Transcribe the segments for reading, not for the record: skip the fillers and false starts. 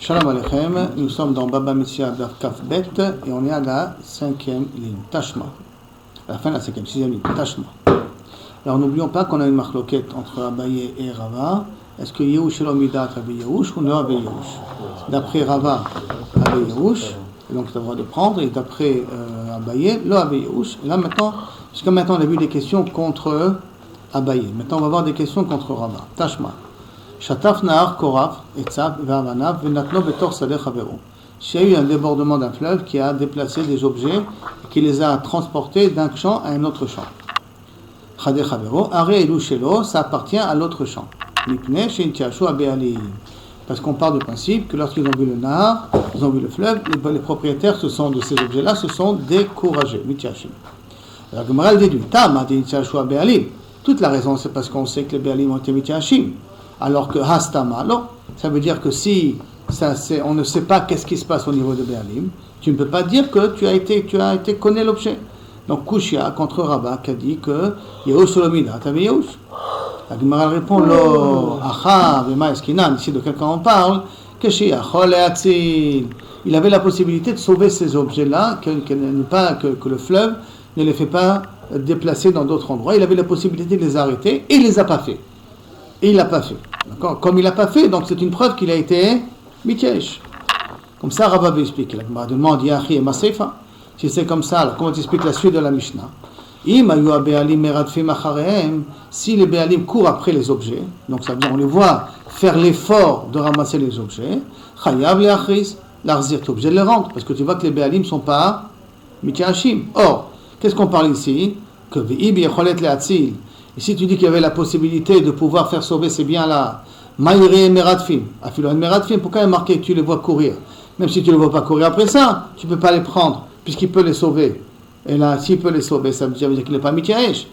Shalom Aleichem, nous sommes dans Baba Metzia Daf Kaf Bet et on est à la 5e ligne, Tashma. À la fin de la 6e ligne, Tashma. Alors n'oublions pas qu'on a une marloquette entre Abaye et Rava. Est-ce que Yehush est l'omidat Abaye Yehush ou non Abaye Yehush? D'après Rava, Abaye Yehush, donc tu as le droit de prendre, et d'après Abaye, le Abaye Yehush. Et là maintenant, jusqu'à maintenant on a vu des questions contre Abaye. Maintenant on va voir des questions contre Rava. Tashma. Shataf Nahar Koraf, Etzav, Vavanav, Venatno Betor Sadeh Havero. S'il y a eu un débordement d'un fleuve qui a déplacé des objets et qui les a transportés d'un champ à un autre champ. Chadeh Havero, Are Elu Shelo, ça appartient à l'autre champ. Mipne, Shin Tiashu Abeali. Parce qu'on part du principe que lorsqu'ils ont vu le Nahar, ils ont vu le fleuve, les propriétaires de ces objets-là se sont découragés. Mitiashim. La Gemara déduit, Tam Adin Tiashu Abeali. Toute la raison, c'est parce qu'on sait que les Bealim ont été Mitiashim. Alors que Hastama, alors, ça veut dire que si on ne sait pas qu'est-ce qui se passe au niveau de Béalim, tu ne peux pas dire que tu as été connaît l'objet. Donc Kushia contre Rabat qui a dit que Yehush Solomida, tu avais Yehush. La Gemara répond Lo Acha Vema Eskinan, ici de quelqu'un on parle, que il avait la possibilité de sauver ces objets-là, que le fleuve ne les fait pas déplacer dans d'autres endroits. Il avait la possibilité de les arrêter et il ne les a pas fait. Et il l'a pas fait. D'accord? Comme il l'a pas fait, donc c'est une preuve qu'il a été mityesh. Comme ça, Rabba veut expliquer. La Gemara demande Yachi et Maseifa. Si c'est comme ça, alors comment tu expliques la suite de la Mishnah? Si les Béalim courent après les objets, donc ça veut dire on les voit faire l'effort de ramasser les objets, Chayav le Achris, l'arzir, tu es obligé de les rendre, parce que tu vois que les Béalim ne sont pas mityashim. Or, qu'est-ce qu'on parle ici? Que Ve'ib yecholet le'atzil. Et si tu dis qu'il y avait la possibilité de pouvoir faire sauver ces biens-là, Maïré Meradfim, Afilon Meradfim, pourquoi il est marqué que tu les vois courir? Même si tu ne les vois pas courir après ça, tu ne peux pas les prendre, puisqu'il peut les sauver. Et là, s'il peut les sauver, ça veut dire qu'il n'est pas Mityaesh.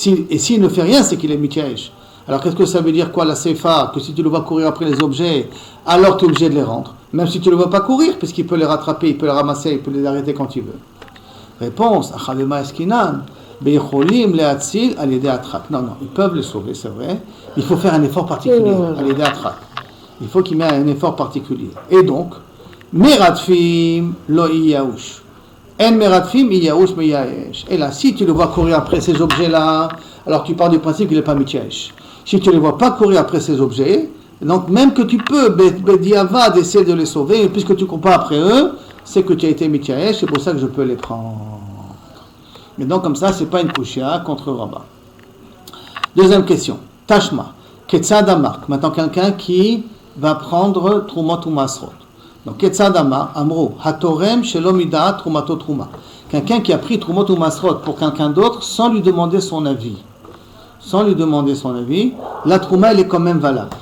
Et s'il ne fait rien, c'est qu'il est Mityaesh. Alors qu'est-ce que ça veut dire quoi la Seifa? Que si tu le vois courir après les objets, alors tu es obligé de les rendre. Même si tu ne le vois pas courir, puisqu'il peut les rattraper, il peut les ramasser, il peut les arrêter quand il veut. Réponse, Achavema Eskinan. Non, ils peuvent les sauver, c'est vrai. Il faut faire un effort particulier. Il faut qu'il mette un effort particulier. Et donc, Meradfim lo iyaouch. En Meradfim iyaouch me yaesh. Et là, si tu le vois courir après ces objets-là, alors tu pars du principe qu'il n'est pas mityaesh. Si tu ne les vois pas courir après ces objets, donc même que tu peux, Bediavad, essayer de les sauver, puisque tu ne cours pas après eux, c'est que tu as été mityaesh, c'est pour ça que je peux les prendre. Mais donc comme ça, c'est pas une kushia contre Rabat. Deuxième question. Tashma. Ketzad Amark. Maintenant, quelqu'un qui va prendre Trumot ou Masrot. Donc, Ketzad Amar, Amro, Hatorem Shelomida Trumato Truma. Quelqu'un qui a pris Trumot ou Masrot pour quelqu'un d'autre sans lui demander son avis. Sans lui demander son avis, la Truma, elle est quand même valable.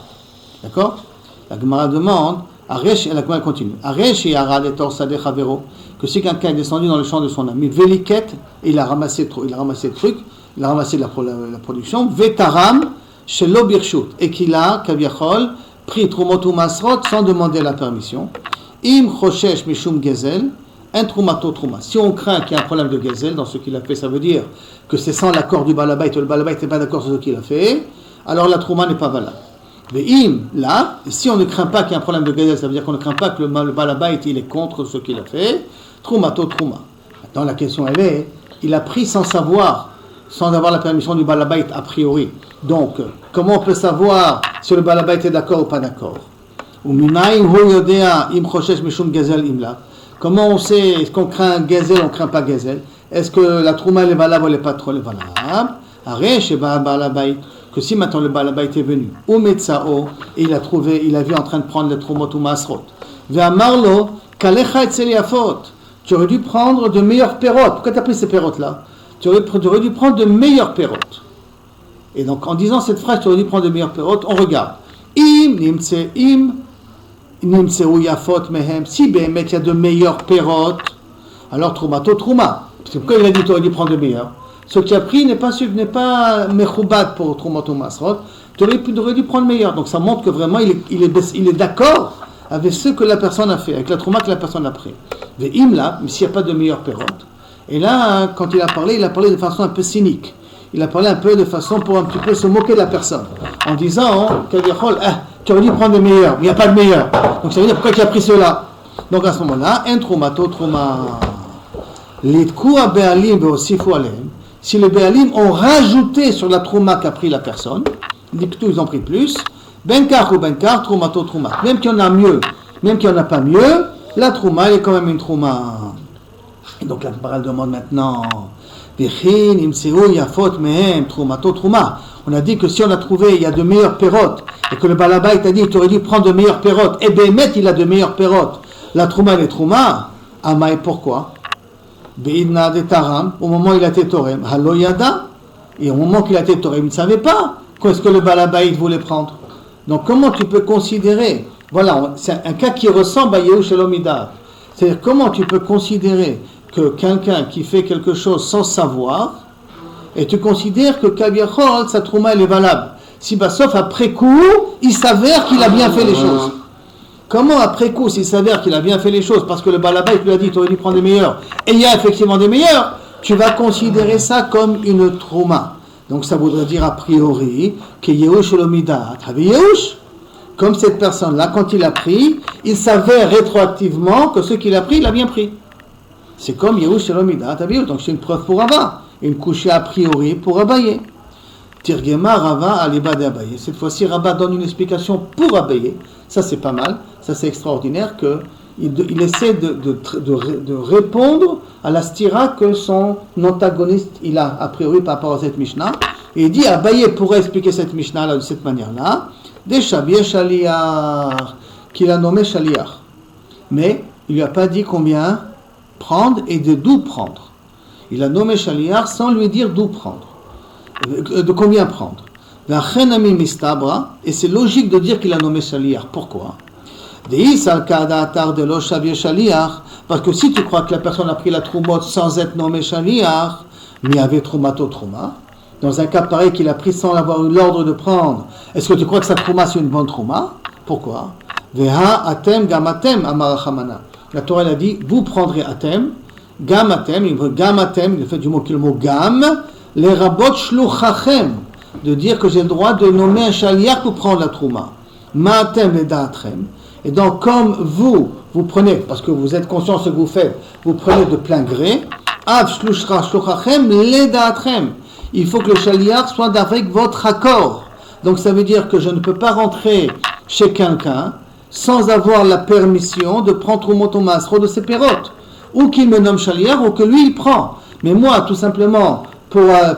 D'accord? La Gemara demande, Aresh, la Gemara continue. Aresh et Arad et Torsade Chavero. Que si quelqu'un est descendu dans le champ de son ami, Veliket, il a ramassé le truc, il a ramassé la production, Vetaram, Shelo Birshut, et qu'il a, Kaviachol, pris Trumotu Masrot sans demander la permission. Im Choshesh Mishum Gezel, un Trumato Truma. Si on craint qu'il y a un problème de Gezel dans ce qu'il a fait, ça veut dire que c'est sans l'accord du Balabait, le Balabait n'est pas d'accord sur ce qu'il a fait, alors la Truma n'est pas valable. Ve'im, là, si on ne craint pas qu'il y ait un problème de Gezel, ça veut dire qu'on ne craint pas que le Balabait il est contre ce qu'il a fait, Trumato Truma. Maintenant la question elle est, il a pris sans savoir, sans avoir la permission du Balabait a priori. Donc, comment on peut savoir si le Balabait est d'accord ou pas d'accord? Comment on sait, est-ce qu'on craint Gezel, on ne craint pas Gezel? Est-ce que la Truma elle est valable ou elle n'est pas trop valable? Que si maintenant le Balabait est venu, ou Metsao, et il a vu en train de prendre les Trumot ou Masrot, Ve'amarlo, Kalecha et Tseliafot. Tu aurais dû prendre de meilleures pérotes. Pourquoi tu as pris ces pérotes-là? Tu aurais dû prendre de meilleures pérotes. Et donc, en disant cette phrase, tu aurais dû prendre de meilleures pérotes, on regarde. Si Béhémet, il y a de meilleures pérotes, alors Trumato Truma. Parce que pourquoi il a dit tu aurais dû prendre de meilleures? Ce que tu as pris n'est pas Mechoubat pour Trumato Masrot. Tu aurais dû prendre meilleures. Donc, ça montre que vraiment, il est d'accord avec ce que la personne a fait, avec la Truma que la personne a pris. Mais s'il n'y a pas de meilleure pérote. Et là, quand il a parlé de façon un peu cynique. Il a parlé un peu de façon pour un petit peu se moquer de la personne. En disant, Tu aurais dû prendre le meilleur, mais il n'y a pas de meilleur. Donc ça veut dire pourquoi tu as pris cela. Donc à ce moment-là, un traumato trauma. L'itkoua be'alim be'osifu aleim. Si les be'alim ont rajouté sur la trauma qu'a pris la personne, ils ont pris plus, benkar ou benkar, traumato trauma. Même qu'il y en a mieux, même qu'il n'y en a pas mieux, la trauma est quand même une trauma. Et donc la parole demande maintenant, on a dit que si on a trouvé, il y a de meilleures pérotes, et que le balabait t'a dit, tu aurais dû prendre de meilleures pérotes, et Bémet, il a de meilleures pérotes. La trauma, elle est trauma. Amaï, pourquoi? Beidna de Taram, au moment où il a été Torem, Haloyada, et au moment qu'il a été Torem, il ne savait pas qu'est-ce que le balabait voulait prendre. Donc comment tu peux considérer, voilà, c'est un cas qui ressemble à Yehush Elomida. C'est-à-dire comment tu peux considérer que quelqu'un qui fait quelque chose sans savoir, et tu considères que Kaviachol, sa trauma, elle est valable. Si sauf après coup, il s'avère qu'il a bien fait les choses. Comment après coup, s'il s'avère qu'il a bien fait les choses, parce que le balabait lui a dit, tu aurais dû prendre des meilleurs, et il y a effectivement des meilleurs, tu vas considérer ça comme une trauma. Donc ça voudrait dire a priori que Yehush Elomida, Yehush, comme cette personne-là, quand il a pris, il s'avère rétroactivement que ce qu'il a pris, il a bien pris. C'est comme Yehush Elomida, donc c'est une preuve pour Rava, une couchée a priori pour Abaye. Tirgema Rava Aliba de Abaye. Cette fois-ci, Rava donne une explication pour Abaye. Ça c'est pas mal, ça c'est extraordinaire que il essaie de répondre à la stira que son antagoniste il a priori par rapport à cette Mishnah. Et il dit Abaye pourrait expliquer cette Mishnah là, de cette manière-là. Des Shabir Shaliar, qu'il a nommé Shaliar. Mais il lui a pas dit combien prendre et de d'où prendre. Il a nommé Shaliar sans lui dire d'où prendre. De combien prendre. Et c'est logique de dire qu'il a nommé Shaliar. Pourquoi? Parce que si tu crois que la personne a pris la troumot sans être nommé Shaliar, mais il y avait troumato trouma, dans un cas pareil qu'il a pris sans avoir eu l'ordre de prendre, est-ce que tu crois que sa trouma c'est une bonne trouma? Pourquoi? Veha atem gamatem amarachamana. La Torah elle a dit, vous prendrez atem, gamatem, le fait du mot qui est le mot gam, les rabot shluchachem, de dire que j'ai le droit de nommer un shaliach pour prendre la trouma. Ma'atem le da'atrem. Et donc, comme vous prenez, parce que vous êtes conscient de ce que vous faites, vous prenez de plein gré, av shluchachem le da'atrem. Il faut que le shaliach soit avec votre accord. Donc, ça veut dire que je ne peux pas rentrer chez quelqu'un sans avoir la permission de prendre Trumot ou Masro de ses pérotes. Ou qu'il me nomme shaliach, ou que lui, il prend. Mais moi, tout simplement,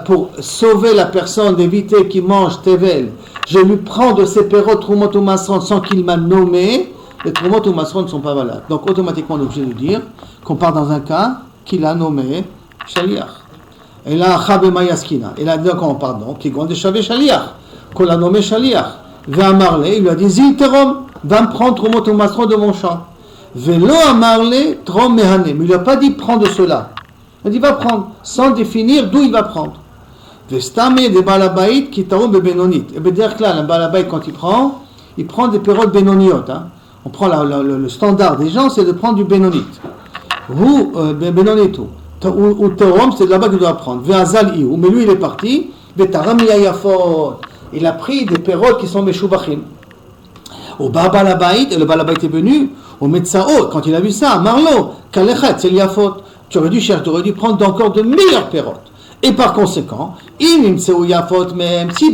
pour sauver la personne, d'éviter qu'il mange Tevel, je lui prends de ses pérotes Trumot ou Masron sans qu'il m'a nommé, les Trumot ou Masron ne sont pas valables. Donc automatiquement on est obligé de dire qu'on part dans un cas qu'il a nommé Shaliach. Et là, Chabema Yaskina. Et là, donc on parle donc, qui gonde Shavé Shaliach, qu'on l'a nommé Shaliach. Va Amarle, il lui a dit Zilterom, va me prendre Trumot ou Masron de mon champ. Velo Amarle, Trom Mehane. Mais il lui a pas dit prends de cela. Il dit va prendre, sans définir d'où il va prendre. Vestame des balabait qui taroum benonit. Et bien dire que là, le balabait quand il prend des pérodes benoniot. Hein. On prend le standard des gens, c'est de prendre du benonit. Ou benonito. Ou taroum, c'est de là-bas qu'il doit prendre. Veazal iou. Mais lui, il est parti. Vetaram yayafot. Il a pris des pérodes qui sont meshubachim. Au balabait, et le balabait est venu. Au Metzao, quand il a vu ça, Marlo, Kalechet, c'est l'yafot. Tu aurais dû prendre encore de meilleures pérotes. Et par conséquent, même si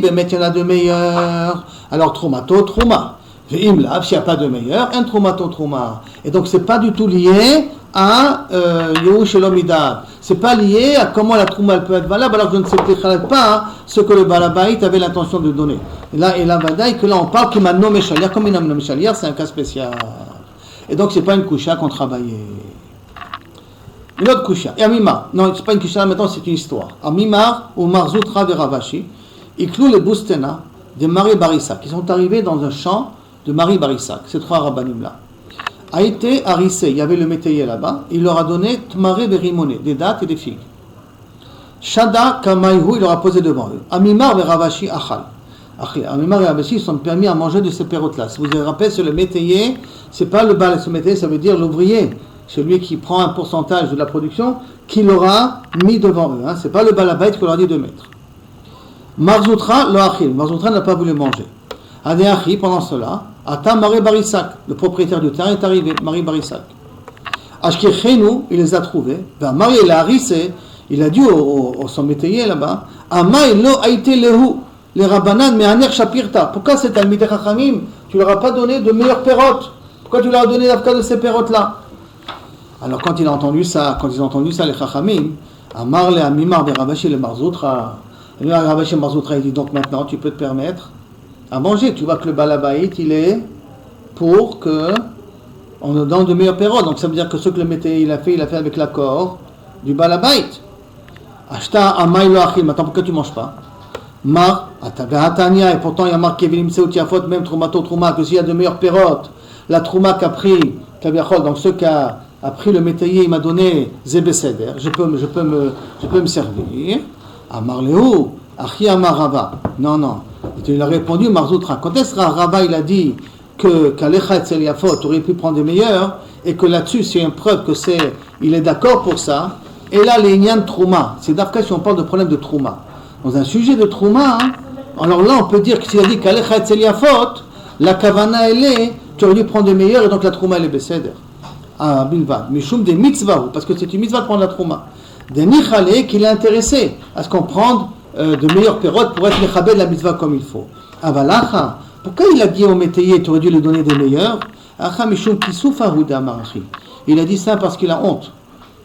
Bémet il y en a de meilleurs, alors Troumato, Trouma. S'il n'y a pas de meilleur, un Troumato, Trouma. Et donc, ce n'est pas du tout lié à Yehush Elomida. Ce n'est pas lié à comment la Trouma peut être valable, alors que je ne sais pas ce que le Balabait avait l'intention de donner. Et là, Vadaï, que là, on parle qu'il m'a nommé Shaliar, comme il m'a nommé Shaliar, c'est un cas spécial. Et donc, ce n'est pas une coucha qu'on travaillait. Une autre kusha. Et Amimar. Non, c'est pas une kusha, maintenant c'est une histoire. Amimar ou Marzoutra de Ravashi, ils clouent les boustena de Marie Barissak. Ils sont arrivés dans un champ de Marie Barissak, ces trois rabbanim là. A été harissé, il y avait le métayer là-bas, il leur a donné Tmaré de Rimone, des dattes et des figues. Shada Kamayhu, il leur a posé devant eux. Amimar et Ravashi Achal. Amimar et Ravashi, ils sont permis à manger de ces pérotes-là. Si vous vous rappelez, sur le métayer, c'est pas le bal, ce métayer, ça veut dire l'ouvrier. Celui qui prend un pourcentage de la production, qui l'aura mis devant eux. Hein. Ce n'est pas le balabait qu'on leur a dit de mettre. Marzoutra, le achil. Marzoutra n'a pas voulu manger. Adéachi, pendant cela, Ata Maré Barissak, le propriétaire du terrain est arrivé, Maré Barissak. Ashkechenu, il les a trouvés. Ben, Maré l'a harissé, il a dit au son métayer là-bas, Amay lo aïté lehu, les rabbanan, mais aner shapirta. Pourquoi c'est Talmidei Chachamim? Tu leur as pas donné de meilleures pérotes? Pourquoi tu leur as donné l'afka de ces pérotes-là? Alors quand ils ont entendu ça, les Chachamim, Amar le Amimar de Ravashi le Marzoutra, le Ravashi Marzoutra, il dit donc maintenant tu peux te permettre à manger. Tu vois que le balabait, il est pour que on donne de meilleures pérotes. Donc ça veut dire que ce que le métayer il a fait avec l'accord du balabait. Ashta Amay lo achim, attends, pourquoi tu ne manges pas? Mar, Atania, et pourtant il y a marqué Vilim Seoutiafot, même Troumato Trouma, que s'il y a de meilleures pérotes, la Trouma qu'a pris, donc ce qu'a pris le métayer, il m'a donné Zébeseder, je peux me servir. Amar Léou, Achi Amar Rava. Non. Il a répondu Marzoutra. Quand est-ce que Rava il a dit que Kalecha et Seliafot aurait pu prendre des meilleurs, et que là-dessus c'est une preuve que il est d'accord pour ça, et là les Inyan Trouma, c'est d'Afka si on parle de problème de Trouma. Dans un sujet de Trouma, alors là on peut dire que s'il a dit Kalecha et Seliafot, la Kavana elle est, tu aurais dû prendre des meilleurs, et donc la Trouma elle est Beseder. Ah, Bilvad, Mishum des mitzvah, parce que c'est une mitzvah de prendre la Trouma. Des Nichale qu'il est intéressé à ce qu'on prenne de meilleures pérotes pour être Mechabed de la mitzvah comme il faut. Avalacha, pourquoi il a dit au métayer, tu aurais dû lui donner des meilleurs? Acha Mishum Kisoufahu Damarachi. Il a dit ça parce qu'il a honte.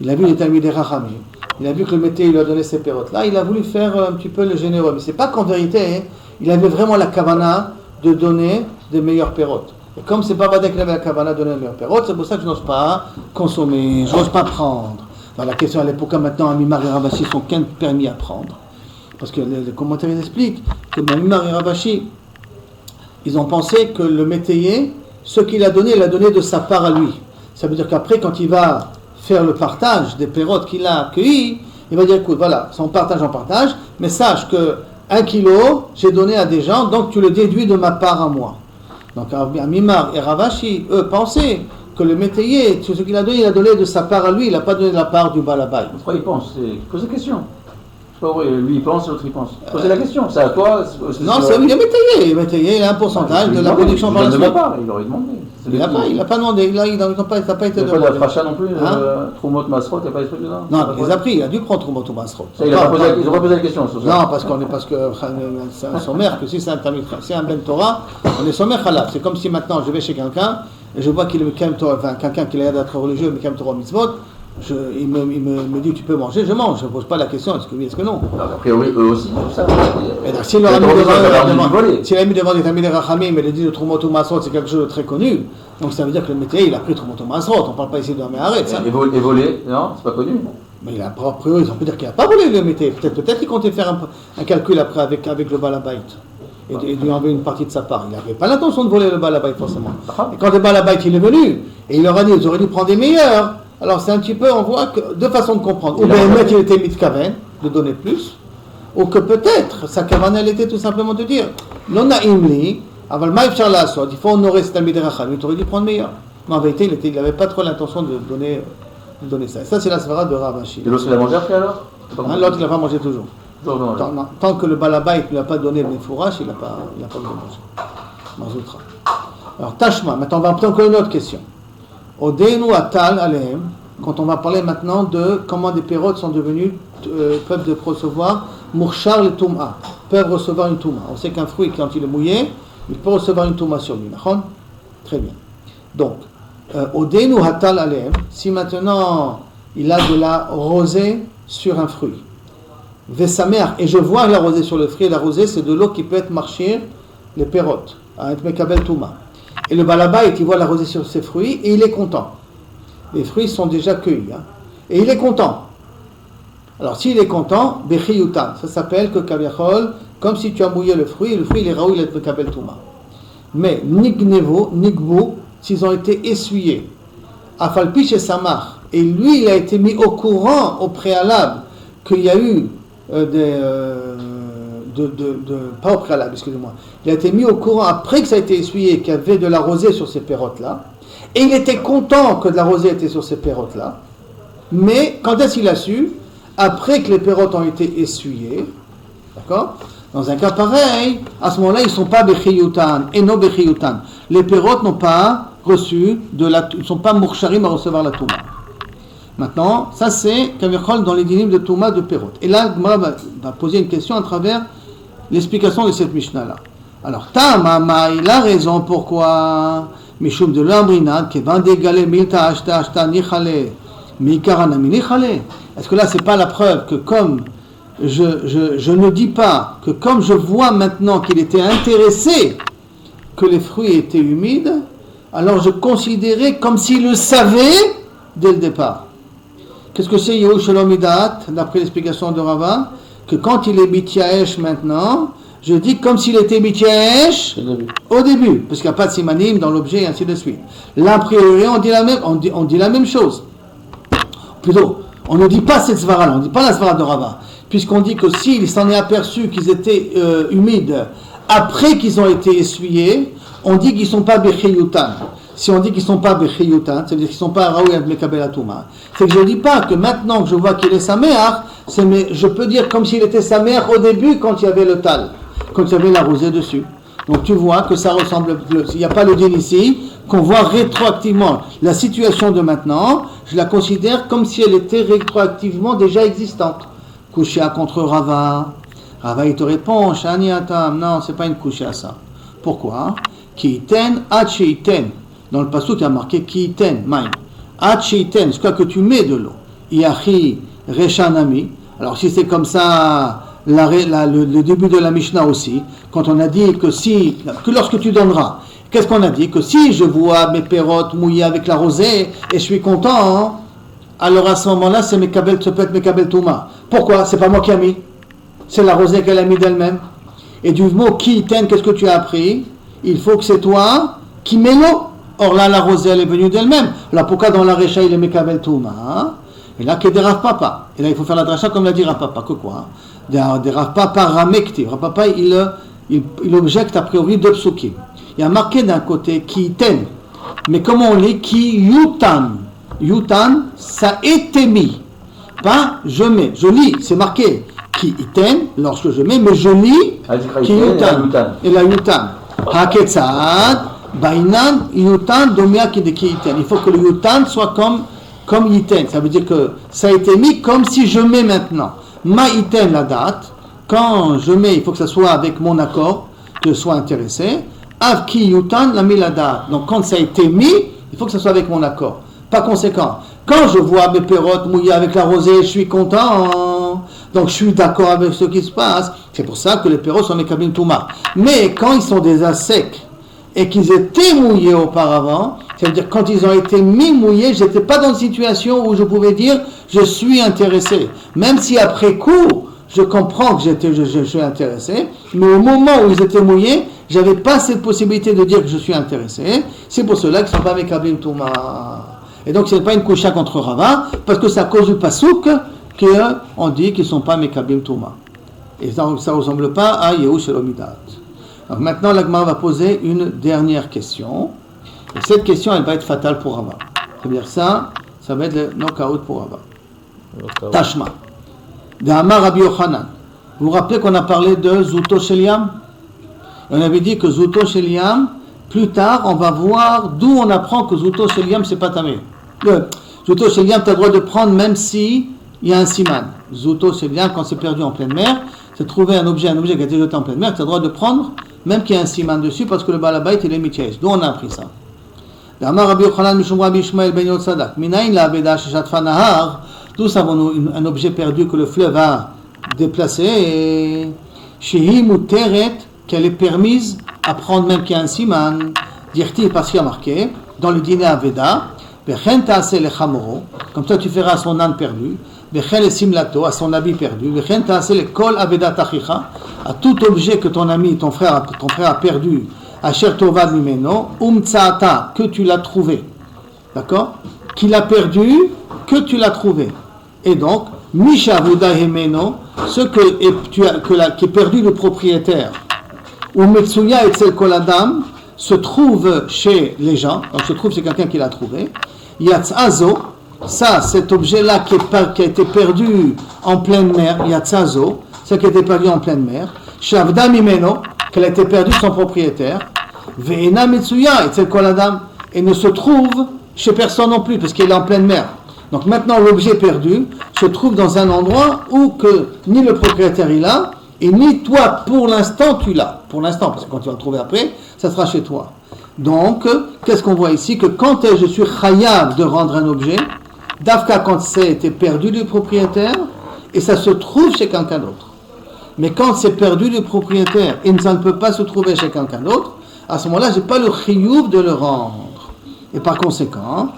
Il a vu les Talmidei Chachamim. Il a vu que le métayer lui a donné ces pérotes. Là, il a voulu faire un petit peu le généreux. Mais c'est pas qu'en vérité, il avait vraiment la kavana de donner des meilleures pérotes. Et comme c'est pas Badek qui avait la kavana de donner des meilleures pérotes, c'est pour ça que je n'ose pas consommer, je n'ose pas prendre. Alors, la question, elle est pourquoi maintenant Amimar et Ravashi sont qu'un permis à prendre? Parce que les commentaires expliquent que Amimar et Ravashi, ils ont pensé que le métayer, ce qu'il a donné, il a donné de sa part à lui. Ça veut dire qu'après, quand il va faire le partage des pérotes qu'il a accueillies, il va dire, écoute, voilà, c'est en partage, mais sache que 1 kilo, j'ai donné à des gens, donc tu le déduis de ma part à moi. Donc Amimar et Ravashi, eux, pensaient que le métayer, ce qu'il a donné, il a donné de sa part à lui, il n'a pas donné de la part du balabay. Pourquoi il pense? Pose la question. Je sais pas, lui il pense, l'autre il pense. Posez la question, c'est à toi. Non, c'est lui, le métayer, il a un pourcentage de la production par la suite. Il aurait demandé. Il n'a pas demandé, il n'a pas été demandé. Il n'y a pas de fracha non plus, Troumot Masrot, il n'y a pas des trucs dedans? Non, il les a pris, il a dû prendre Troumot Masrot. Ils n'ont pas posé la question. Non, parce que c'est un sommaire, que si c'est un Ben Torah, on est sommaire halal. C'est comme si maintenant je vais chez quelqu'un, et je vois qu'il est Mekem Torah, enfin quelqu'un qui a l'air d'être religieux, Mekem Torah Mitzvot, il me dit tu peux manger, je mange, je ne pose pas la question est-ce que oui, est-ce que non. A priori eux aussi tout ça. S'il a mis devant des Talmidei Chachamim et il dit le Troumot Masrot c'est quelque chose de très connu, donc ça veut dire que le métayer il a pris Troumot Masrot, on ne parle pas ici de Méharet. Et voler, non, c'est pas connu. Mais il a a priori, on peut dire qu'il n'a pas volé le métayer, peut-être qu'il comptait faire un calcul après avec le balabait. Et lui enlever une partie de sa part. Il n'avait pas l'intention de voler le balabait forcément. Et quand le balabait il est venu, et il leur a dit ils auraient dû prendre des meilleurs, alors c'est un petit peu, on voit que deux façons de comprendre. Ou bien le maître il était mitkaven, de donner plus, ou que peut-être sa kavana elle était tout simplement de dire non a imli, aval maïf charla soit, il faut honorer cet Talmidei Chachamim, il aurait dû prendre meilleur. Mais en vérité il n'avait pas trop l'intention de donner ça. Et ça c'est la svara de Ravashi. Et l'autre il a mangé après alors? L'autre il n'a pas mangé toujours. Tant que le balabait ne lui a pas donné le fourrage, il n'a pas voulu manger. Mazoutra. Alors, Tashma, maintenant on va prendre une autre question. Odenu atal alehem, quand on va parler maintenant de comment des pérotes sont devenus, peuvent recevoir murchar le touma, peuvent recevoir une touma. On sait qu'un fruit, quand il est mouillé, il peut recevoir une touma sur lui. Très bien. Donc, Odenu atal alehem, si maintenant il a de la rosée sur un fruit, Vesamer, et je vois la rosée sur le fruit, la rosée c'est de l'eau qui peut être marchir les pérotes, mekabel touma. Et le balabait, il voit la rosée sur ses fruits et il est content. Les fruits sont déjà cueillis. Et il est content. Alors s'il est content, bechiyutan, ça s'appelle que kaviachol, comme si tu as mouillé le fruit il est raoul, il est mekabel touma. Mais nignevo, nigbu, s'ils ont été essuyés, afalpiche et samar, et lui il a été mis au courant au préalable qu'il y a eu pas au préalable, excusez-moi. Il a été mis au courant après que ça a été essuyé, qu'il y avait de la rosée sur ces pérotes-là, et il était content que de la rosée était sur ces pérotes-là, mais quand est-ce qu'il a su? Après que les pérotes ont été essuyées, d'accord? Dans un cas pareil, à ce moment-là, ils ne sont pas bechiyutan et non bechiyutan. Les pérotes n'ont pas reçu ils ne sont pas moursharim à recevoir la touma. Maintenant, ça c'est Kavirchol dans les dynimes de touma de pérotes. Et là, Gmara va poser une question à travers l'explication de cette Mishnah-là. Alors, Tamama, il a raison pourquoi Mishum de l'Ambrinan, qui va dégaler Milta Ashta Nichale, Mikaranami Nichale. Est-ce que là, c'est pas la preuve que comme je ne dis pas que comme je vois maintenant qu'il était intéressé que les fruits étaient humides, alors je considérais comme s'il le savait dès le départ. Qu'est-ce que c'est Yehush Shalomidat, d'après l'explication de Rava, que quand il est Mityaesh maintenant, je dis comme s'il était Mityaesh au début, parce qu'il n'y a pas de simanim dans l'objet et ainsi de suite. Là, a priori, on dit la même chose. Plutôt, on ne dit pas cette svara-là, on ne dit pas la svara de Rava, puisqu'on dit que s'il s'en est aperçu qu'ils étaient humides après qu'ils ont été essuyés, on dit qu'ils ne sont pas bechiyutan. Si on dit qu'ils ne sont pas bechiyutan, ça veut dire qu'ils ne sont pas raouyad mekabel atuma. C'est que je ne dis pas que maintenant que je vois qu'il est sameach, je peux dire comme s'il était sameach au début quand il y avait le tal, quand il y avait la rosée dessus. Donc tu vois que ça ressemble, il n'y a pas le din ici, qu'on voit rétroactivement. La situation de maintenant, je la considère comme si elle était rétroactivement déjà existante. Kushia contre Rava. Rava il te répond, Shani Atam, non, c'est pas une kushia ça. Pourquoi? Ki iten, ad iten. Dans le passage, il y a marqué Ki iten, maïm. Ad iten, jusqu'à que tu mets de l'eau. Iachi, reshanami. Alors si c'est comme ça, le début de la Mishnah aussi, quand on a dit que lorsque tu donneras, qu'est-ce qu'on a dit? Que si je vois mes pérotes mouillées avec la rosée et je suis content, hein, alors à ce moment-là, ça peut être Mekabel Touma. Pourquoi? C'est pas moi qui ai mis. C'est la rosée qu'elle a mis d'elle-même. Et du mot qui t'aime, qu'est-ce que tu as appris? Il faut que c'est toi qui mets l'eau. Or là, la rosée, elle est venue d'elle-même. Alors pourquoi dans la Recha, il est Mekabel Touma, hein? Et là, qu'il y a des Rav Papa. Et là, il faut faire la dracha comme l'a dit Rav Papa. Que quoi? Des Rav Papa Ramekti. Rav Papa, il objecte a priori deux psukim. Il y a marqué d'un côté qui t'aime. Mais comment on lit? Qui yutan. Yutan, ça été mis. Pas je mets. Je lis, c'est marqué. Qui iten, lorsque je mets, mais je lis. Qui yutan. Et la yutan. Haketzad, bainan, yutan, domia qui de qui iten. Il faut que le yutan soit comme iten. Ça veut dire que ça a été mis comme si je mets maintenant. Ma iten, la date. Quand je mets, il faut que ça soit avec mon accord, que je sois intéressé. Av ki yutan, la mis la date. Donc quand ça a été mis, il faut que ça soit avec mon accord. Pas conséquent. Quand je vois mes pérottes mouillées avec la rosée, je suis content. Donc je suis d'accord avec ce qui se passe. C'est pour ça que les pérottes sont Mekabel Touma. Mais quand ils sont déjà secs et qu'ils étaient mouillés auparavant, c'est-à-dire quand ils ont été mis mouillés, je n'étais pas dans une situation où je pouvais dire je suis intéressé. Même si après coup, je comprends que je suis intéressé, mais au moment où ils étaient mouillés, je n'avais pas cette possibilité de dire que je suis intéressé. C'est pour cela qu'ils ne sont pas Mekabel Touma. Et donc ce n'est pas une kusha contre Rava, parce que c'est à cause du pasouk qu'on dit qu'ils ne sont pas Mekabel Touma. Et ça ne ressemble pas à Yehush Shalomidat. Donc maintenant, la Gemara va poser une dernière question. Et cette question, elle va être fatale pour Rava. C'est-à-dire ça va être le knockout pour Rava. Tashma. D'Amar Rabbi Yochanan. Vous vous rappelez qu'on a parlé de Zuto Sheliam? On avait dit que Zuto Sheliam, plus tard, on va voir d'où on apprend que Zuto Sheliam, c'est pas tamé. Zuto Sheliam, tu as le droit de prendre même si il y a un siman. Zuto Sheliam, quand c'est perdu en pleine mer, c'est trouver un objet qui a été jeté en pleine mer, tu as le droit de prendre même qu'il y a un siman dessus parce que le balabait il est mityesh. D'où on a appris ça? D'Amar Rabbi Yochanan mishum Rabbi Ishmael ben Yotzadak. Minayin la aveda sheshatfa nahar. D'où savons-nous un objet perdu que le fleuve a déplacé? Shehi muteret, qu'elle est permise à prendre même qu'il y a un siman. Dirti parce qu'il y a marqué dans le dîner aveda. Bechen taase le chamoro. Comme ça tu feras à son âne perdu. Bechen le simlato, à son habit perdu. Bechen taase le kol aveda tachicha. À tout objet que ton ami, ton frère a perdu. Asher tovad mimeno, umtsaata, que tu l'as trouvé. D'accord? Qu'il a perdu, que tu l'as trouvé. Et donc, misha vuda hemeno, ce qui est perdu le propriétaire. Ou metsuya etzel kol adam, se trouve chez les gens. Donc, se trouve, c'est quelqu'un qui l'a trouvé. Yatzazo, ça, cet objet-là qui a été perdu en pleine mer, Yatzazo, ça qui a été perdu en pleine mer. Shavda mimeno, qu'elle a été perdue de son propriétaire, ve'ena metsuya, et kol adam, et ne se trouve chez personne non plus, parce qu'elle est en pleine mer. Donc maintenant, l'objet perdu se trouve dans un endroit où que ni le propriétaire il a, et ni toi, pour l'instant, tu l'as. Pour l'instant, parce que quand tu vas le trouver après, ça sera chez toi. Donc, qu'est-ce qu'on voit ici? Que quand je suis chayav de rendre un objet, d'afka quand c'est été perdu du propriétaire, et ça se trouve chez quelqu'un d'autre. Mais quand c'est perdu du propriétaire, et ça ne peut pas se trouver chez quelqu'un d'autre, à ce moment-là, je n'ai pas le chiyuv de le rendre. Et par conséquent,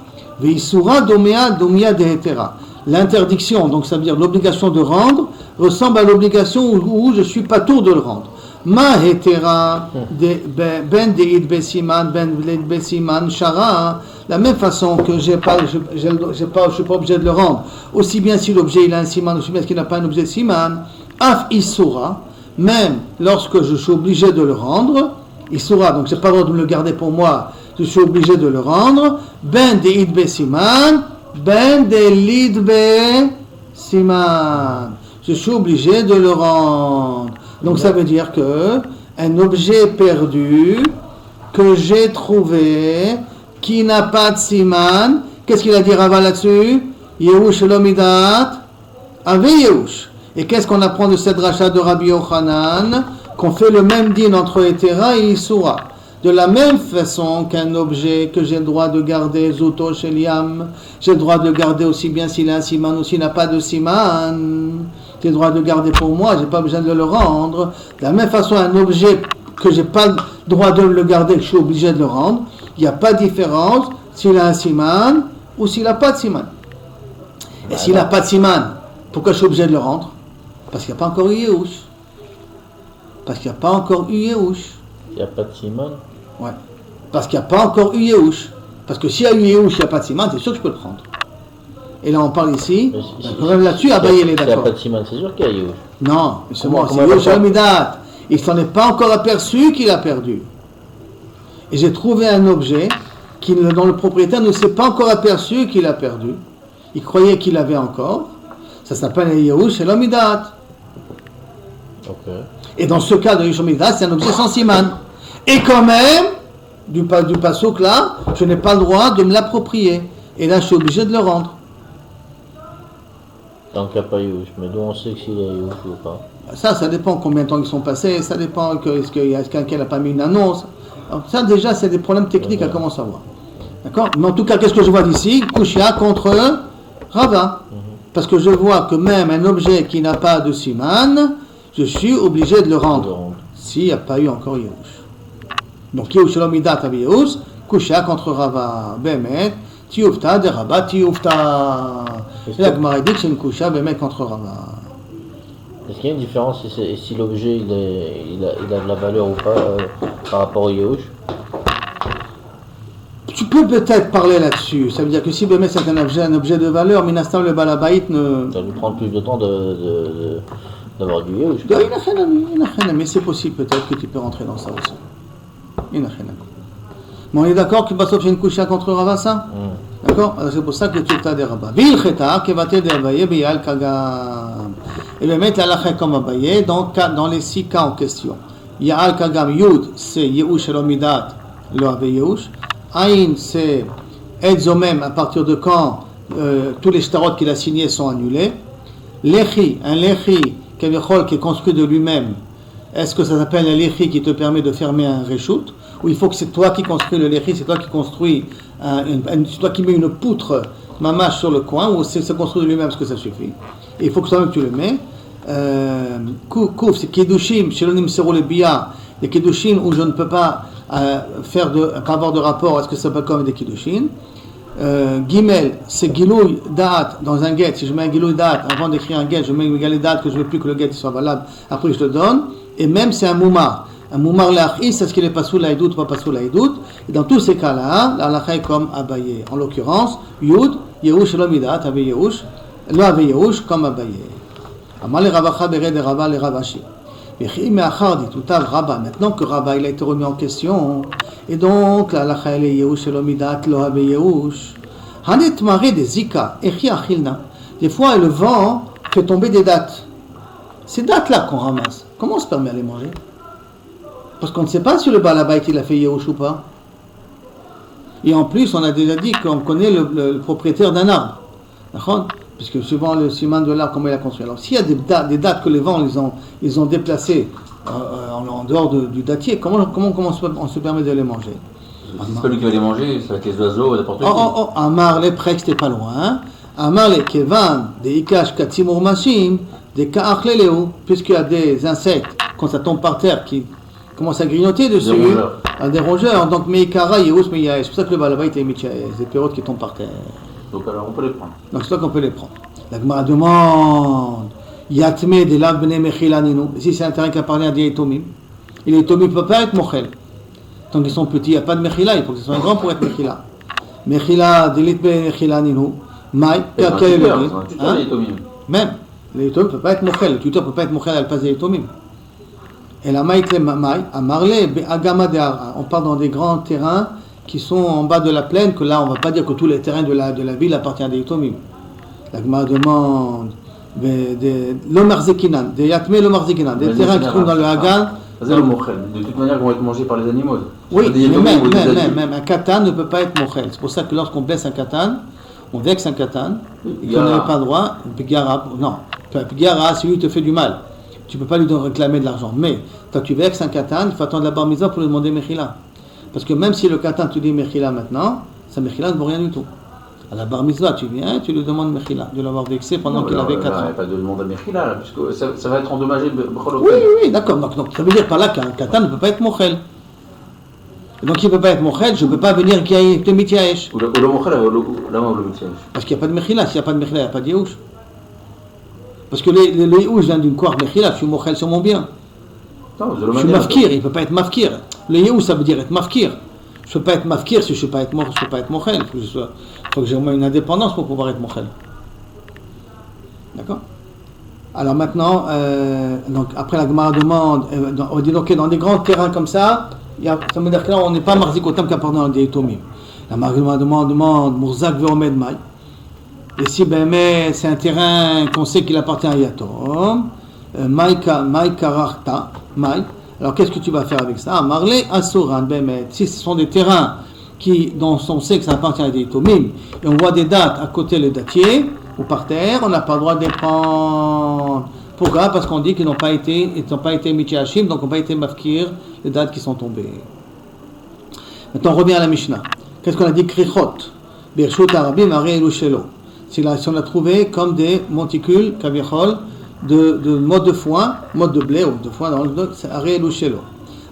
ve'isura domea dehetera. L'interdiction, donc ça veut dire l'obligation de rendre, ressemble à l'obligation où je suis pas tour de le rendre. Ma hetera ben deid besiman ben deid besiman shara. La même façon que je suis pas obligé de le rendre. Aussi bien si l'objet il a un siman, aussi bien qu'il n'a pas un objet siman. Af isura, même lorsque je suis obligé de le rendre, isura, donc j'ai pas le droit de me le garder pour moi, je suis obligé de le rendre. Ben deid besiman. Ben delid be siman. Je suis obligé de le rendre. Donc ça veut dire que un objet perdu que j'ai trouvé qui n'a pas de siman, qu'est-ce qu'il a dit Rava là-dessus? Yehush lomidat ave yehush. Et qu'est-ce qu'on apprend de cette rachat de Rabbi Yochanan? Qu'on fait le même din entre Etera et Isura. De la même façon qu'un objet que j'ai le droit de garder, Zuto Sheliam, j'ai le droit de garder aussi bien s'il a un siman ou s'il n'a pas de siman, j'ai le droit de garder pour moi, j'ai pas besoin de le rendre. De la même façon, un objet que j'ai pas le droit de le garder, que je suis obligé de le rendre, il n'y a pas de différence s'il a un siman ou s'il n'a pas de siman. Et s'il n'a pas de siman, pourquoi je suis obligé de le rendre? Parce qu'il n'y a pas encore eu Yehush. Parce qu'il n'y a pas encore eu Yehush. Il n'y a pas de siman. Ouais. Parce qu'il n'y a pas encore eu Yehush. Parce que s'il y a eu Yehush, il n'y a pas de siman, c'est sûr que je peux le prendre. Et là, on parle ici, quand même là-dessus, Abaye, il est d'accord. S'il n'y a pas de siman, c'est sûr qu'il y a Yehush. Non, c'est moi, c'est Yehush al-Midat. Il ne s'en est pas encore aperçu qu'il a perdu. Et j'ai trouvé un objet dont le propriétaire ne s'est pas encore aperçu qu'il a perdu. Il croyait qu'il avait encore. Ça s'appelle Yehush al-Midat. Ok. Et dans ce cas de Yehush al-Midat, c'est un objet sans siman. Et quand même, du passouk là, je n'ai pas le droit de me l'approprier. Et là, je suis obligé de le rendre. Tant qu'il n'y a pas Yehush. Mais d'où on sait s'il y a Yehush ou pas? Ça dépend combien de temps ils sont passés, ça dépend est-ce qu'il y a quelqu'un n'a pas mis une annonce. Alors ça déjà, c'est des problèmes techniques à commencer à voir. D'accord? Mais en tout cas, qu'est-ce que je vois d'ici? Kushia contre Rava. Parce que je vois que même un objet qui n'a pas de siman, je suis obligé de le rendre. S'il n'y a pas eu encore Yehush. Donc Yehush lomidat av Yehush, Kushia contre Rava. Bemet, Tioufta de Rava, Tioufta. Et la Gemara dit que c'est une Kushia Bemet contre Rava. Est-ce qu'il y a une différence si l'objet il a de la valeur ou pas par rapport au Yehush? Tu peux peut-être parler là-dessus. Ça veut dire que si Bémet c'est un objet de valeur, Minastam le Balabaït ne. Ça lui prend plus de temps d'avoir du Yehush. Mais c'est possible peut-être que tu peux rentrer dans ça aussi. Mais on est d'accord que Bassof c'est une couche contre Rava, ça? D'accord? Alors c'est pour ça que tu as des Rava. Vilcheta, Kevate de Abaye, Biyal Kagam. Et le mettre la lacha comme Abaye dans les 6 cas en question. Ya'al Kagam Yud, c'est Yehush Elomidat, le Ave Yehush. Aïn, c'est Edzomem, à partir de quand tous les shtarot qu'il a signés sont annulés. Lechi, un Lechi, qui est construit de lui-même. Est-ce que ça s'appelle un Lechi qui te permet de fermer un reshoot? Ou il faut que c'est toi qui construis le Lechi, c'est toi qui construis, c'est toi qui mets une poutre mamache sur le coin, ou c'est construit de lui-même, parce que ça suffit. Et il faut que toi-même tu le mets. Kouf, c'est Kedushim, Shelonim Sero le Bia, les Kedushim où je ne peux pas pas avoir de rapport, est-ce que ça s'appelle comme des Kedushim? Gimel, c'est Gilouy Da'at dans un get. Si je mets un Gilouy Da'at avant d'écrire un get, je mets un Gilouy Da'at que je ne veux plus que le get soit valable, après je le donne. Et même c'est un Moumar. Un Moumar l'Achis, est-ce qu'il est pas sous l'Aïdout ou pas sous l'Aïdout? Et dans tous ces cas-là, l'Alacha est comme Abaye. En l'occurrence, Yud, Yehush Lomidat, Ave Yehush, le Ave Yehush comme Abaye. Amal Ravacha Bered Rava le Ravashi. Maintenant que Rabba il a été remis en question, et donc la lacha elle est Yehush Elomidat lo have Yehush. Hanet maré des zika echi achilna. Des fois le vent fait tomber des dates. Ces dates là qu'on ramasse, Comment on se permet à les manger? Parce qu'on ne sait pas si le Baal Habayit il a fait Yehush ou pas. Et en plus, on a déjà dit qu'on connaît le propriétaire d'un arbre. D'accord? Puisque suivant le siman de l'arbre, comment il a construit. Alors s'il y a des dates que les vents ils ont déplacées en dehors du dattier, comment on se permet de les manger? C'est pas lui qui va les manger, c'est avec les oiseaux, n'importe qui. Amar les prex, t'es pas loin. Amar les kevan, des ikash katzimur machim, des kaach leleu, puisqu'il y a des insectes, quand ça tombe par terre, qui commencent à grignoter dessus, des rongeurs, donc meikara yeus meyaesh. C'est pour ça que le Baal Habayit est mitchaez, des pérotes qui tombent par terre. Donc alors on peut les prendre. Donc c'est là qu'on peut les prendre. La Gemara demande Yatme de lav bnei mechila ninu. Si c'est un terrain qui appartient à des Etomim, et les Etomim ne peuvent pas être mochel. Tant qu'ils sont petits, il n'y a pas de mechila, il faut qu'ils soient grands pour être mechila. Mechila, delit bnei mechila ninu. Maï, quel est le din? Même, les Etomim ne peuvent pas être mochel. Le tuteur ne peut pas être mochel à la place des Etomim. Et la maï, amarle, be'agama de'ara. On part dans des grands terrains qui sont en bas de la plaine, que là on ne va pas dire que tous les terrains de la ville appartiennent à des Etomim. La Gemara demande l'Omarzekinan, des Yatme l'Omarzekinan, des terrains qui sont dans le Hagan. C'est le mochel. De toute manière, ils vont être mangés par les animaux. Oui, mais même un katan ne peut pas être mochel. C'est pour ça que lorsqu'on blesse un katan, on vexe un katan, et qu'on n'avait pas le droit, pigara, non, pigara, si lui te fait du mal, tu ne peux pas lui réclamer de l'argent. Mais quand tu vexes un katan, il faut attendre la bar mitzvah pour lui demander mechila. Parce que même si le katan te dit mechila maintenant, sa mechila ne vaut rien du tout. À la bar mitzvah, tu viens, tu lui demandes mechila, de l'avoir vexé pendant qu'il avait 4 ans. Il n'y a pas de demande à mechila, puisque ça va être endommagé. Oui, d'accord. Donc ça veut dire par là qu'un katan ne peut pas être mochel. Donc il ne peut pas être mochel, je ne peux pas venir qu'il y ait un mityaesh. Ou le mochel, là où le mityaesh. Parce qu'il n'y a pas de mechila. S'il n'y a pas de mechila, il n'y a pas de yehush. Parce que le yehush vient d'une quoi mechila, je suis mochel sur mon bien. Non, je suis mafkir, il ne peut pas être mafkir. Le yehush, ça veut dire être mafkir. Je ne peux pas être mafkir si je ne peux pas être mochel. Il faut que j'ai au moins une indépendance pour pouvoir être mochel. D'accord? Alors maintenant, donc après la Gemara demande, on dit donc dans des grands terrains comme ça, ça veut dire que là on n'est pas marzik au tam qu'appartenant à des Etomim. La Gemara demande Murzak ve'omed mai. Et si mais c'est un terrain qu'on sait qu'il appartient à Yatom, mai karachta, mai. Alors qu'est-ce que tu vas faire avec ça? Marley Asuran Bemet. Si ce sont des terrains dont on sait que ça appartient à des Etomim, et on voit des dates à côté le datier, ou par terre, on n'a pas le droit de les prendre. Pourquoi? Parce qu'on dit qu'ils n'ont pas été mitchashim, donc ils n'ont pas été mafkir, les dates qui sont tombées. Maintenant on revient à la Mishnah. Qu'est-ce qu'on a dit? Krichot. Birshut Arabim Ari Elushelo. Si on a trouvé comme des monticules, kavichol, de mode de foin, mode de blé ou de foin dans le dos, c'est Ari Elushelo.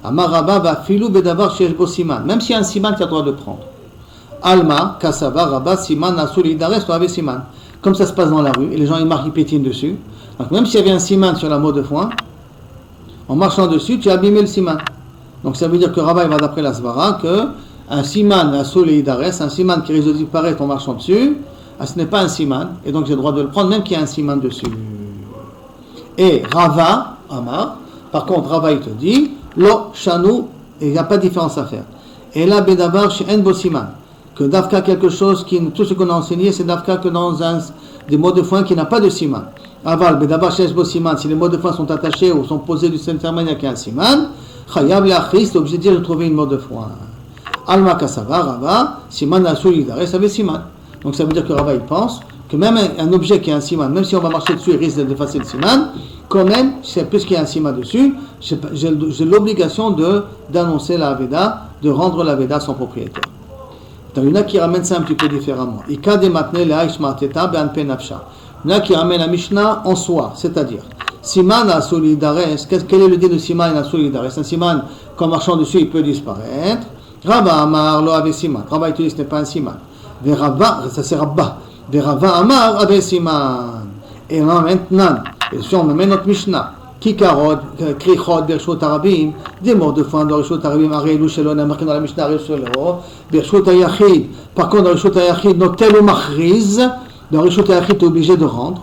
Amar Rabba va filou bedavar sheyesh bo siman. Même s'il y a un siman, tu as le droit de prendre. Alma, Kasava, Rabba, siman, Nasul, Idares, tu avais siman. Comme ça se passe dans la rue, et les gens ils marquent, ils pétinent dessus. Donc même s'il y avait un siman sur la mode de foin, en marchant dessus, tu as abîmé le siman. Donc ça veut dire que Rabba il va d'après la Svara que un siman, Nasul et Idares, un siman qui risque de disparaître en marchant dessus, ce n'est pas un siman, et donc j'ai le droit de le prendre même qu'il y a un siman dessus. Et Rava, Amar, par contre Rava il te dit, Lo, Shanu, et il n'y a pas de différence à faire. Et là, Bedavar, chez En Bosiman, que Dafka quelque chose, tout ce qu'on a enseigné, c'est Dafka que dans des mots de foin qui n'a pas de siman. Aval, Bedavar, chez En Bosiman, si les mots de foin sont attachés ou sont posés d'une certaine manière qu'il y a un siman, Chayab l'achris, c'est obligé de dire de trouver une mot de foin. Alma Kasava, Rava, Siman Asul Idare, ça veut siman. Donc ça veut dire que Rava il pense que même un objet qui a un siman, même si on va marcher dessus, il risque d'effacer le siman, quand même, puisqu'il y a un siman dessus, j'ai l'obligation d'annoncer la Aveda, de rendre la Aveda à son propriétaire. Il y en a qui ramènent ça un petit peu différemment. Il y en a qui ramènent la Mishnah en soi, c'est-à-dire, siman à solidares, quel est le dit de siman à solidares? Un siman, qu'en marchant dessus, il peut disparaître. Rabba Amar lo ave siman. Rabba il te dit ce n'est pas un siman. Verabba, ça c'est Rabba. Verabba Amar ave siman. Et là maintenant, et si on amène notre Mishnah, Kikarod, Krichot, Bershot Arabim, des morts de foin dans Bershot Arabim, Arielu Shelo, on a marqué dans la Mishnah Arielu Shelo, Bershot Ayachid, par contre dans Bershot Ayachid, Notel ou Machriz, dans Bershot Ayachid, tu es obligé de rendre.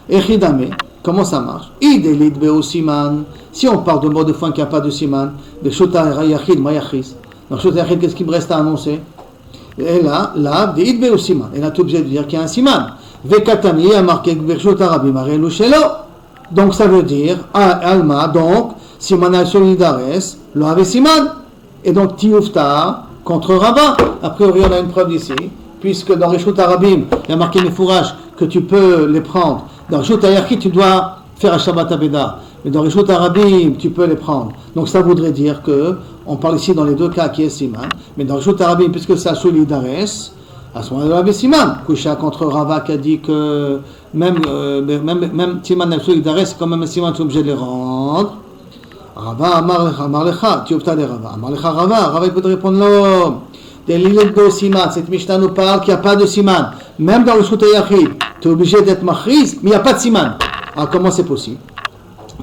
Echidame, comment ça marche? Idelit Beo Siman, si on parle de morts de foin qui n'a pas de Siman, Bershot Ayachid, Mayachiz, dans Bershot Ayachid, qu'est-ce qui me reste à annoncer? Et là, des Beo Siman, et là tu es obligé de dire qu'il y a un Siman. Vekatani a marqué Bershot Arabim, Arielu Shelo. Donc ça veut dire, Alma, donc, Siman Solidares, lo avait Siman. Et donc, Tioufta contre Rava. A priori, on a une preuve ici, puisque dans Reshut Arabim, il y a marqué les fourrages que tu peux les prendre. Dans Reshut Ayachid, tu dois faire un Shabbat Abeda. Mais dans Reshut Arabim, tu peux les prendre. Donc ça voudrait dire que, on parle ici dans les deux cas qui est Siman, mais dans Reshut Arabim, puisque c'est Solidares, à ce moment-là, il y avait Siman. Kusha contre Rava qui a dit que même Siman Solidares, c'est quand même un Siman, tu es obligé de les rendre. Rava Amar Lecha, tu obtiens des Rava. Amar Lecha Rava, il peut te répondre non. Des lignes de Siman, cette Mishnah nous parle qu'il n'y a pas de Siman. Même dans le Reshut Ayachid, tu es obligé d'être Machriz, mais il n'y a pas de Siman. Alors comment c'est possible?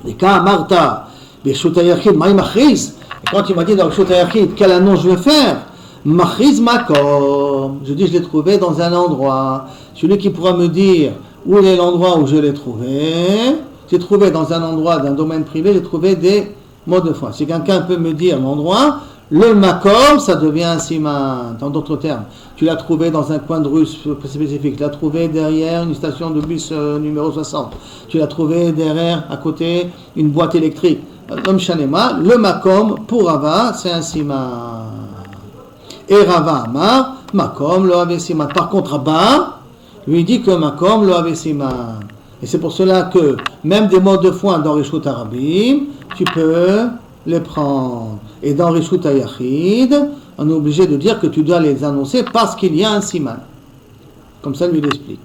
Et quand Martha, Reshut Ayachid, Maï Machriz, et quand il m'a dit dans le Reshut Ayachid, quelle annonce je vais faire? Machriz Makom. Je dis, je l'ai trouvé dans un endroit. Celui qui pourra me dire où est l'endroit où je l'ai trouvé, j'ai trouvé dans un endroit d'un domaine privé, j'ai trouvé des mots de foi. Si quelqu'un peut me dire l'endroit, le Makom, ça devient un siman. En d'autres termes, tu l'as trouvé dans un coin de rue spécifique, tu l'as trouvé derrière une station de bus numéro 60, tu l'as trouvé derrière, à côté, une boîte électrique. L'homme Shanema, le Makom, pour Rava, c'est un siman. Et Rava Amar, Makom, lo ave siman. Par contre, Rabba, lui dit que Makom, lo ave siman. Et c'est pour cela que même des mots de foin dans Reshut Arabim, tu peux les prendre. Et dans Reshut Ayachid, on est obligé de dire que tu dois les annoncer parce qu'il y a un siman. Comme ça, lui l'explique.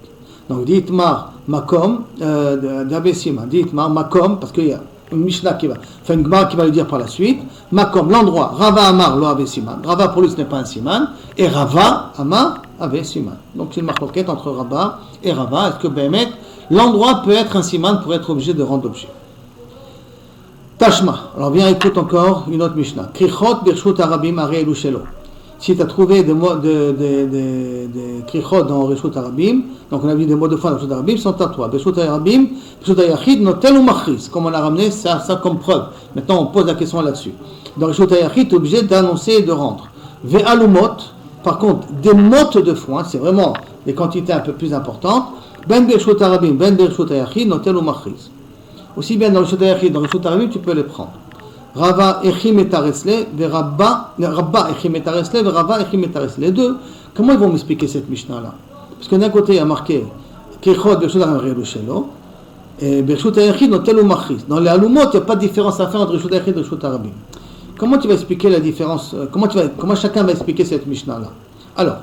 Donc, dites-moi, Makom, d'Abe Siman, dites-moi, Makom, parce qu'il y a une Mishnah qui va, enfin une Gemara qui va le dire par la suite, Makom, l'endroit, Rava Amar, lo Ave Siman. Rava pour lui, ce n'est pas un siman, et Rava Amar, Ave Siman. Donc, c'est une marquette entre Rava et Rava. Est-ce que Bémet, l'endroit peut être un siman pour être obligé de rendre objet? Tashma. Alors viens, écoute encore une autre Mishnah. Krichot birshut arabim are elushelo. Si tu as trouvé des krichot dans Reshut Arabim, donc on a vu des mots de foi dans Reshut Arabim, sont à toi. Reshut Arabim, Reshut Ayachid, notel ou machris, comme on a ramené ça comme preuve. Maintenant on pose la question là-dessus. Dans Reshut Ayachid, tu es obligé d'annoncer et de rendre. Ve'alumot, par contre, des mottes de foin, c'est vraiment des quantités un peu plus importantes. Ben Reshut Arabim, ben Reshut Ayachid, notel ou machris. Aussi bien dans Reshut Ayachid, dans Reshut Arabim, tu peux les prendre. Rava echim etaresle, Rabba echim etaresle, Rava echim etaresle. Les deux, comment ils vont m'expliquer cette Mishnah-là? Parce que d'un côté, il y a marqué Krichot Bershut Arabim Shelo, et Bershut Ayachid notel ou machris. Dans les Alumot, il n'y a pas de différence à faire entre Bershut Ayachid et Bershut Arabim. Comment tu vas expliquer la différence? Comment chacun va expliquer cette Mishnah-là? Alors,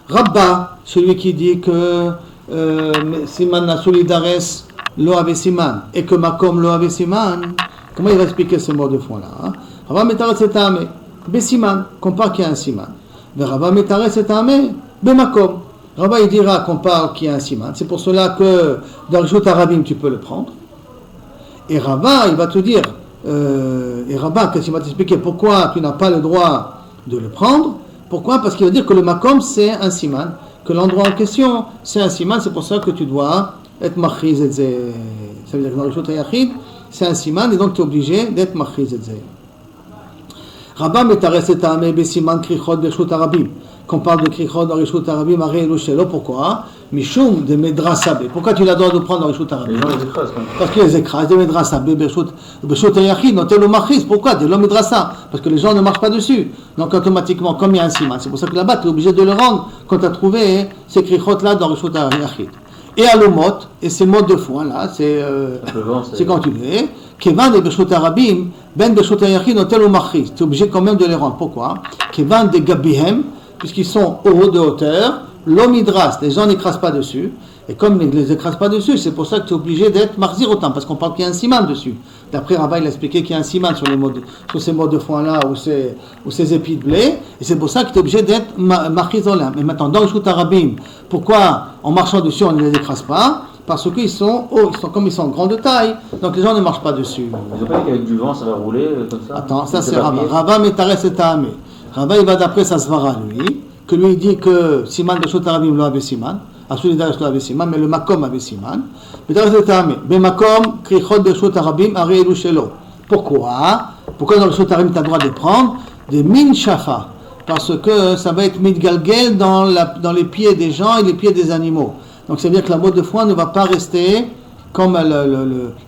Rabba, celui qui dit que Siman na solidares lo ave siman, et que Makom lo ave siman, comment il va expliquer ce mot de fond-là? Rava metares et ta'ame, besiman, qu'on parle qu'il y a un siman. Rava metares et ta'ame, bemakom. Rava il dira qu'on parle qu'il y a un siman. C'est pour cela que dans le Reshut Arabim tu peux le prendre. Et Rava il va te dire, et Rava qu'est-ce qu'il va t'expliquer pourquoi tu n'as pas le droit de le prendre? Pourquoi? Parce qu'il va dire que le makom c'est un siman, que l'endroit en question c'est un siman. C'est pour ça que tu dois être machiz et zé. Ça veut dire que dans le Reshut Ayachid c'est un siman et donc tu es obligé d'être machiz et zé. Rabba metares et ta'ame besiman krichot bershut arabim. Qu'on parle de krichot dans Reshut Arabim, aré elushelo, pourquoi? Mishum de medrasabe. Pourquoi tu l'as droit de prendre dans Reshut Arabim? Les gens les écrasent quand même. Parce qu'ils les écrasent, de medrasabe, bershut ayachid, notel ou machiz. Pourquoi? De l'homme medrasa. Parce que les gens ne marchent pas dessus. Donc automatiquement, comme il y a un siman, c'est pour ça que là-bas tu es obligé de le rendre quand tu as trouvé ces krichot-là dans Reshut Ayachid. Et alumot, et ces mots de foin là, c'est quand tu veux. Kevan de Bershut Arabim, ben Bershut Ayachid, notel ou machiz. Tu es obligé quand même de les rendre. Pourquoi? Kevan de gabihem, puisqu'ils sont haut de hauteur, l'omidras, les gens n'écrasent pas dessus, et comme ils ne les écrasent pas dessus, c'est pour ça que tu es obligé d'être marzir autant, parce qu'on parle qu'il y a un siman dessus. D'après Rava, il a expliqué qu'il y a un siman sur ces mots de foin-là, ou ces épis de blé, et c'est pour ça que tu es obligé d'être marchizolim. Mais maintenant, dans le Reshut Arabim, pourquoi en marchant dessus on ne les écrase pas? Parce qu'ils sont hauts, comme ils sont grande de taille, donc les gens ne marchent pas dessus. Ils n'ont pas dit qu'avec du vent ça va rouler comme ça? Attends, ça c'est Rava. Rava metares et ta'ame. Rava il va d'après sa svara lui, que lui il dit que Siman Bershut Arabim lo ave Siman, à Solidaris lo ave Siman, mais le Makom ave Siman. Metares et ta'ame. Be Makom krichot Bershut Arabim are elushelo. Pourquoi dans le Reshut Arabim tu as le droit de prendre des min shafa? Parce que ça va être midgalgel dans les pieds des gens et les pieds des animaux. Donc ça veut dire que la mode de foin ne va pas rester comme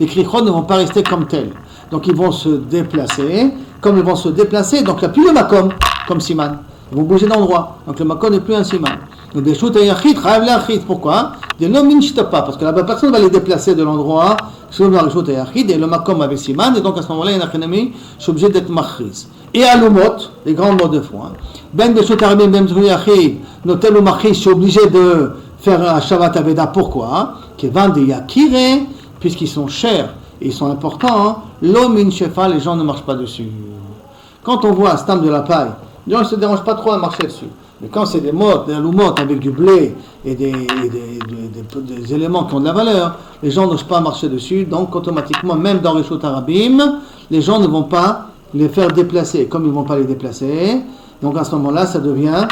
les krichot ne vont pas rester comme tels. Donc ils vont se déplacer. Comme ils vont se déplacer, donc il n'y a plus le makom comme siman. Ils vont bouger d'endroit. Donc le makom n'est plus un siman. Donc des shoot et yachid, chayav l'achid. Pourquoi? Des noms pas, parce que la personne va les déplacer de l'endroit, selon le shoot et yachid, et le makom avec siman, et donc à ce moment-là, il y a un achénami, je suis obligé d'être machriz. Et à l'umot, les grands mots de foi, ben des shoot arabim, ben des yachid, notel ou machriz, je suis obligé de faire un shavat aveda. Pourquoi? Kevan de yakire, puisqu'ils sont chers et ils sont importants, l'homin shefa, les gens ne marchent pas dessus. Quand on voit un stam de la paille, les gens ne se dérangent pas trop à marcher dessus. Mais quand c'est des mottes, des aloumottes avec du blé et des éléments qui ont de la valeur, les gens n'osent pas marcher dessus. Donc automatiquement, même dans Rishut Arabim, les gens ne vont pas les faire déplacer. Comme ils ne vont pas les déplacer, donc à ce moment-là, ça devient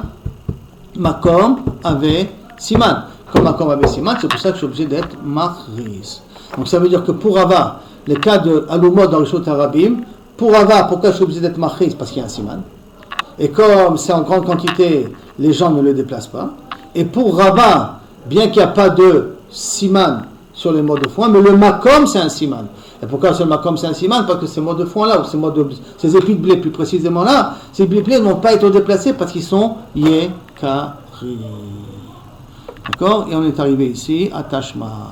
Makom avec Siman. Comme Makom avec Siman, c'est pour ça que je suis obligé d'être Machris. Donc ça veut dire que pour Ava, les cas de Aloumot dans Rishut Arabim, pour Ava, pourquoi je suis obligé d'être Machris? Parce qu'il y a un Siman. Et comme c'est en grande quantité, les gens ne le déplacent pas. Et pour Rava, bien qu'il n'y a pas de siman sur les mots de foin, mais le makom c'est un siman. Et pourquoi le makom c'est un siman? Parce que ces mots de foin là, ou ces épis de blé plus précisément là, ces épis de blé ne vont pas être déplacés parce qu'ils sont yekari. D'accord? Et on est arrivé ici à Tashma.